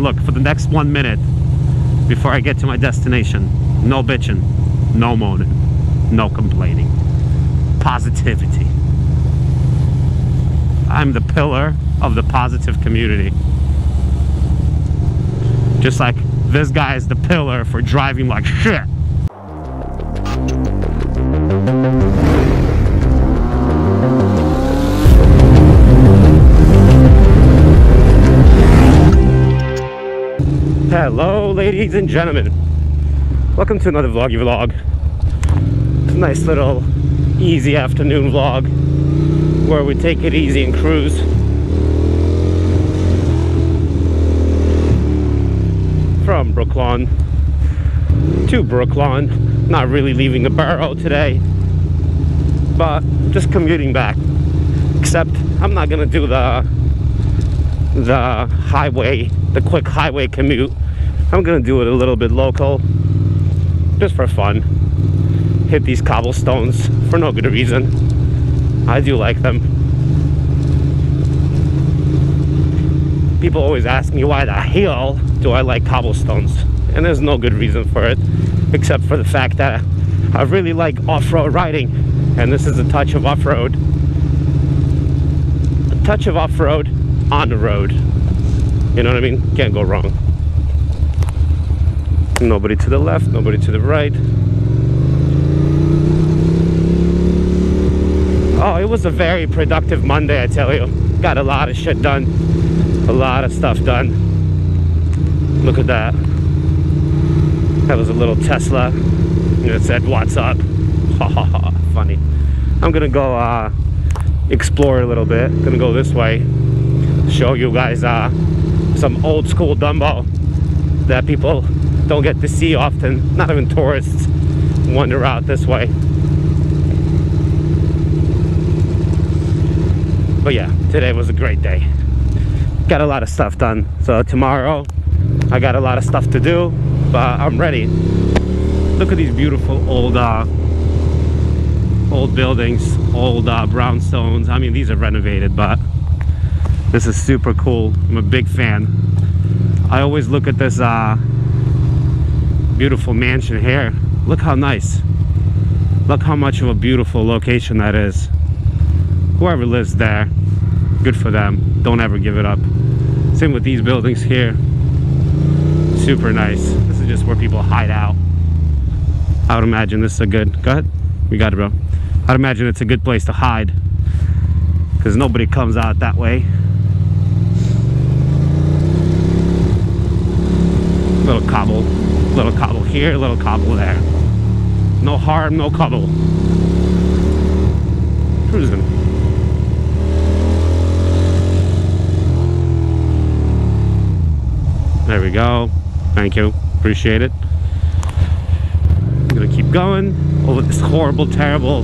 look, for the next 1 minute before I get to my destination, no bitching, no moaning, no complaining. Positivity. I'm the pillar of the positive community. Just like this guy is the pillar for driving like shit. Hello ladies and gentlemen, welcome to another vloggy vlog. It's a nice little easy afternoon vlog where we take it easy and cruise. From Brooklyn to Brooklyn, not really leaving the borough today, but just commuting back. Except I'm not gonna do the highway, the quick highway commute. I'm gonna do it a little bit local, just for fun. Hit these cobblestones for no good reason. I do like them. People always ask me why the hell do I like cobblestones, and there's no good reason for it, except for the fact that I really like off-road riding, and this is a touch of off-road. A touch of off-road on the road. You know what I mean? Can't go wrong. Nobody to the left, nobody to the right. Oh, it was a very productive Monday, I tell you. Got a lot of shit done. A lot of stuff done. Look at that. That was a little Tesla. And it said, "What's up?" Ha ha ha. Funny. I'm gonna go explore a little bit. Gonna go this way. Show you guys some old school Dumbo that people don't get to see often. Not even tourists wander out this way. But yeah, today was a great day. Got a lot of stuff done. So tomorrow I got a lot of stuff to do, but I'm ready. Look at these beautiful old buildings, old brownstones. I mean, these are renovated, but this is super cool. I'm a big fan. I always look at this beautiful mansion here. Look how nice. Look how much of a beautiful location that is. Whoever lives there, good for them. Don't ever give it up. Same with these buildings here. Super nice. This is just where people hide out. I would imagine this is a good... Go ahead. We got it, bro. I'd imagine it's a good place to hide, because nobody comes out that way. Little cobble here, little cobble there. No harm, no cobble. Cruising. There we go. Thank you. Appreciate it. I'm gonna keep going over this horrible, terrible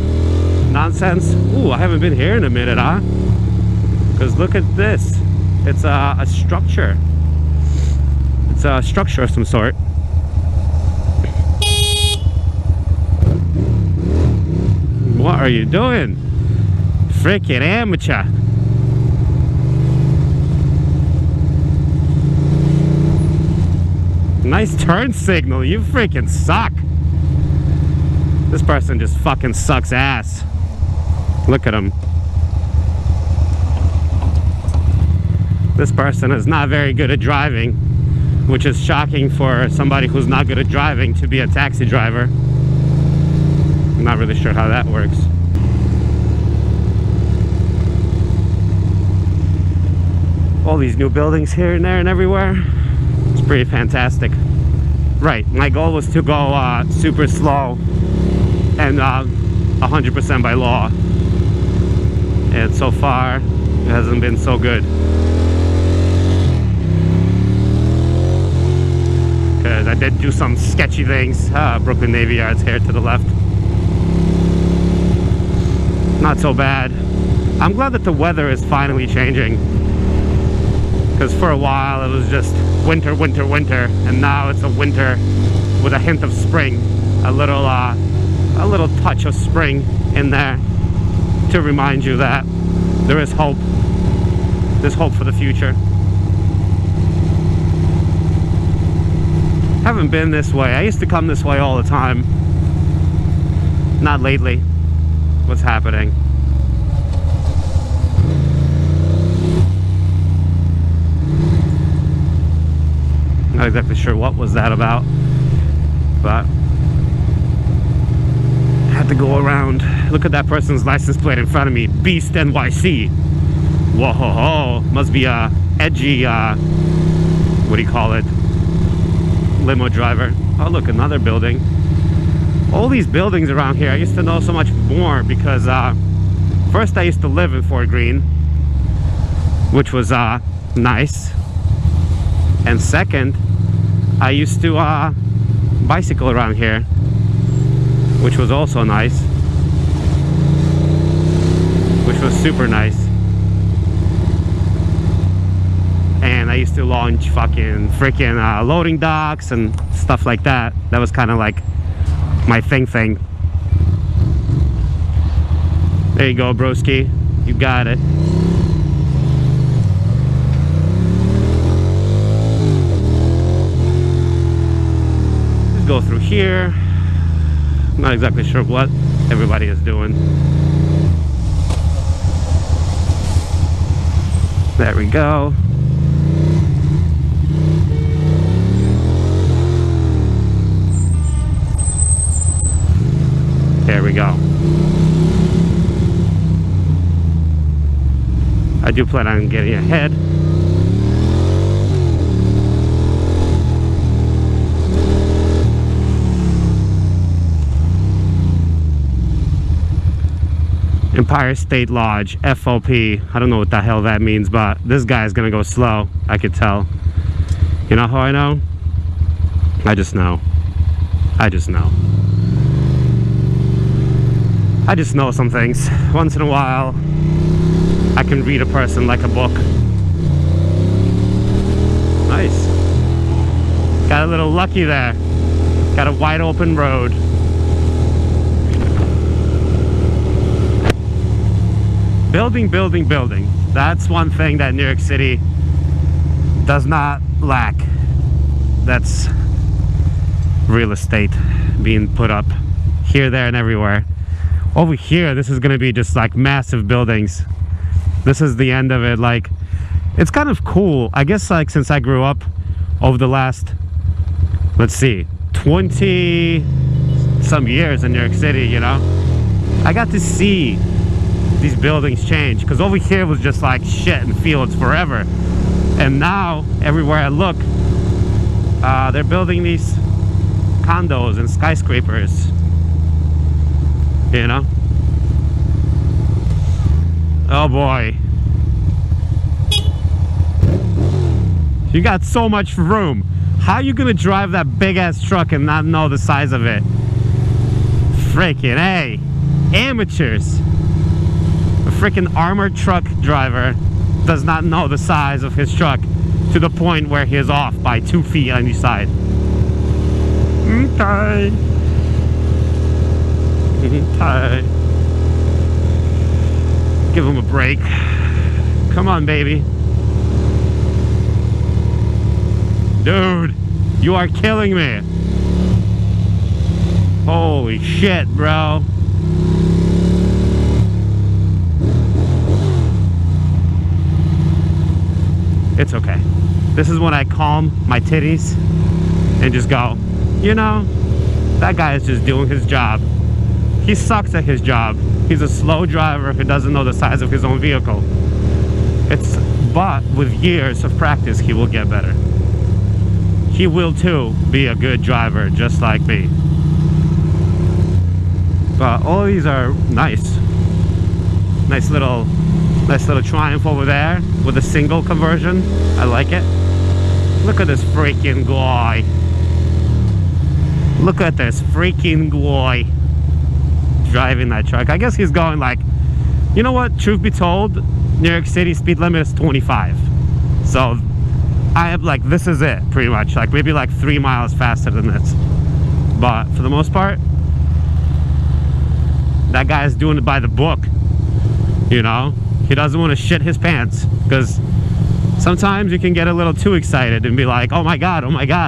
nonsense. Ooh, I haven't been here in a minute, huh? Because look at this. It's a structure. It's a structure of some sort. What are you doing? Freaking amateur. Nice turn signal. You freaking suck. This person just fucking sucks ass. Look at him. This person is not very good at driving, which is shocking for somebody who's not good at driving to be a taxi driver. I'm not really sure how that works. All these new buildings here and there and everywhere. It's pretty fantastic. Right, my goal was to go super slow and 100% by law. And so far, it hasn't been so good. Because I did do some sketchy things. Brooklyn Navy Yard's here to the left. Not so bad. I'm glad that the weather is finally changing. Because for a while it was just winter, winter, winter, and now it's a winter with a hint of spring. A little touch of spring in there to remind you that there is hope. There's hope for the future. Haven't been this way. I used to come this way all the time. Not lately. What's happening? Not exactly sure what was that about, but I had to go around. Look at that person's license plate in front of me. Beast NYC. Whoa, ho, ho. Must be a edgy, what do you call it? Limo driver. Oh, look, another building. All these buildings around here, I used to know so much more because first I used to live in Fort Greene, which was nice. And second, I used to bicycle around here, which was also nice, which was super nice. And I used to launch freaking loading docks and stuff like that. That was kind of like my thing. There you go, broski. You got it. Let's go through here. I'm not exactly sure what everybody is doing. There we go. There we go. I do plan on getting ahead. Empire State Lodge, FOP. I don't know what the hell that means, but this guy is gonna go slow. I could tell. You know how I know? I just know. I just know. I just know some things. Once in a while, I can read a person like a book. Nice. Got a little lucky there. Got a wide open road. Building, building, building. That's one thing that New York City does not lack. That's real estate being put up here, there, and everywhere. Over here, this is gonna be just like massive buildings. This is the end of it. Like, it's kind of cool. I guess like since I grew up over the last, let's see, 20 some years in New York City, you know, I got to see these buildings change, because over here was just like shit and fields forever, and now everywhere I look, they're building these condos and skyscrapers, you know. Oh boy, you got so much room. How are you gonna drive that big ass truck and not know the size of it? Freaking A, amateurs. A freaking armored truck driver does not know the size of his truck to the point where he is off by 2 feet on each side. Okay. Okay. Give him a break. Come on, baby. Dude, you are killing me. Holy shit, bro. It's okay. This is when I calm my titties and just go, you know, that guy is just doing his job. He sucks at his job. He's a slow driver who doesn't know the size of his own vehicle. But with years of practice, he will get better. He will too be a good driver, just like me. But all these are nice. Nice little Triumph over there with a single conversion. I like it. Look at this freaking guy. Look at this freaking guy driving that truck. I guess he's going like, you know what, truth be told, New York City speed limit is 25. So I have like, this is it pretty much, like maybe like 3 miles faster than this. But for the most part, that guy is doing it by the book, you know. He doesn't want to shit his pants, because Sometimes you can get a little too excited and be like, oh my God,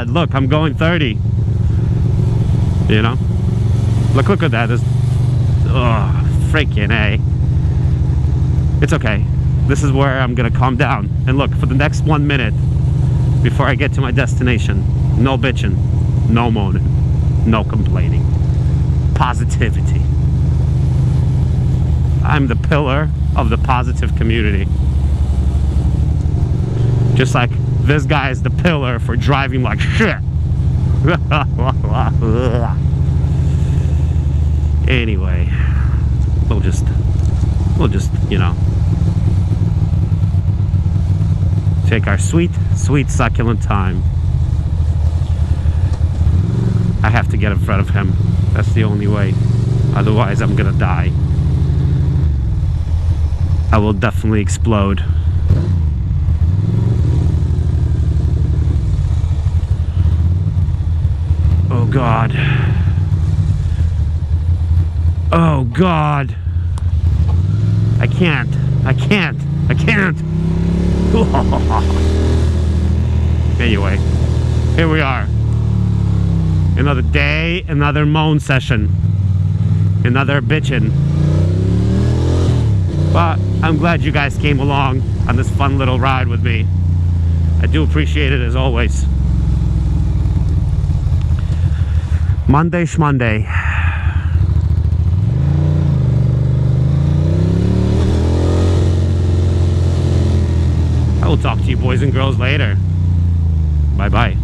look, I'm going 30. You know? Look at that. Oh, freaking A. It's okay. This is where I'm gonna calm down. And look, for the next 1 minute before I get to my destination, no bitching, no moaning, no complaining. Positivity. I'm the pillar of the positive community. Just like this guy is the pillar for driving like shit. Anyway, we'll just, you know, take our sweet, succulent time. I have to get in front of him. That's the only way. Otherwise, I'm gonna die. I will definitely explode. Oh God. Oh God. I can't. Anyway, here we are. Another day, another moan session. Another bitchin'. But I'm glad you guys came along on this fun little ride with me. I do appreciate it as always. Monday schmonday. I will talk to you boys and girls later. Bye bye.